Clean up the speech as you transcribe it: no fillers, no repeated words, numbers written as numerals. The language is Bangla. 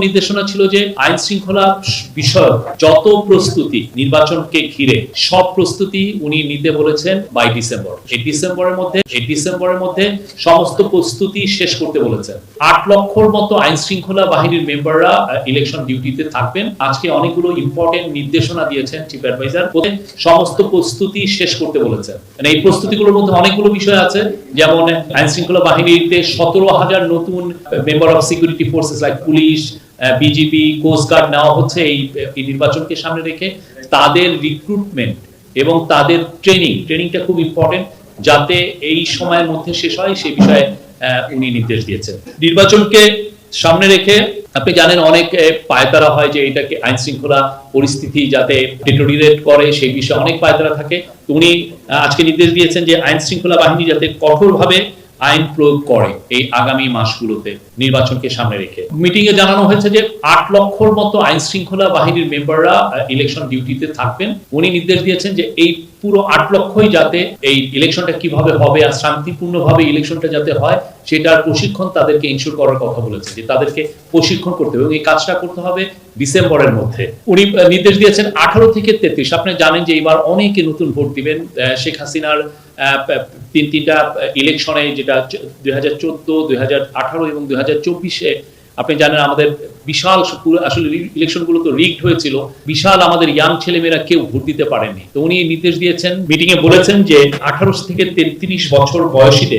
নির্দেশনা ছিল যে আইন শৃঙ্খলা বিষয়ক যত প্রস্তুতি নির্বাচনকে ঘিরে সব প্রস্তুতি উনি নিতে বলেছেন বাই ডিসেম্বর। এই ডিসেম্বরের মধ্যে সমস্ত প্রস্তুতি শেষ করতে বলেছেন। ৮ লক্ষর মতো আইন শৃঙ্খলা বাহিনীর মেম্বাররা ইলেকশন ডিউটিতে থাকবেন। আজকে অনেকগুলো ইম্পর্টেন্ট নির্দেশনা দিয়েছেন চিফ অ্যাডভাইজার, সমস্ত প্রস্তুতি শেষ করতে বলেছেন। মানে এই প্রস্তুতিগুলোর মধ্যে অনেকগুলো বিষয় আছে, যেমন আইন শৃঙ্খলা বাহিনীতে 17,000 নতুন member of security forces like police, BGB, coast guard নেওয়া হচ্ছে এই নির্বাচনকে সামনে রেখে। তাদের রিক্রুটমেন্ট এবং তাদের ট্রেনিংটা খুব ইম্পর্টেন্ট, যাতে এই সময়ের মধ্যে শেষ হয় সেই বিষয়ে উনি নির্দেশ দিয়েছেন। নির্বাচনকে সামনে রেখে আপনি জানেন অনেক পায়তারা হয় যে এটাকে আইন শৃঙ্খলা পরিস্থিতি যাতে ডিটোরিয়েট করে সেই বিষয়ে অনেক পায়তারা থাকে। তো উনি আজকে নির্দেশ দিয়েছেন যে আইন শৃঙ্খলা বাহিনী যাতে কঠোরভাবে আইন প্রয়োগ করে এই আগামী মাসগুলোতে নির্বাচনকে সামনে রেখে। মিটিং এ জানানো হয়েছে যে ৮ লক্ষর মতো আইন শৃঙ্খলা বাহিনীর মেম্বাররা ইলেকশন ডিউটিতে থাকবেন। উনি নির্দেশ দিয়েছেন যে এই পুরো ৮ লক্ষই যাতে এই ইলেকশনটা কিভাবে হবে আর শান্তিপূর্ণভাবে ইলেকশনটা যাতে হয় সেটার প্রশিক্ষণ তাদেরকে ইনশিওর করার কথা বলেছে, যে তাদেরকে প্রশিক্ষণ করতে হবে এবং এই কাজটা করতে হবে ডিসেম্বরের মধ্যে। উনি নির্দেশ দিয়েছেন 18 থেকে 33। আপনি জানেন যে এবার অনেকে নতুন ভোট দিবেন। শেখ হাসিনার তিনটা ইলেকশনে, যেটা 2014, 2018 এবং 2024-এ আপনি জানেন আমাদের বিশাল আসলে ইলেকশনগুলো তো রিগড হয়েছিল, বিশাল আমাদের ইয়াং ছেলেমেয়েরা কেউ ভোট দিতে পারেনি। তো উনি নির্দেশ দিয়েছেন, মিটিং এ বলেছেন যে 18 থেকে 33 বছর বয়সীদের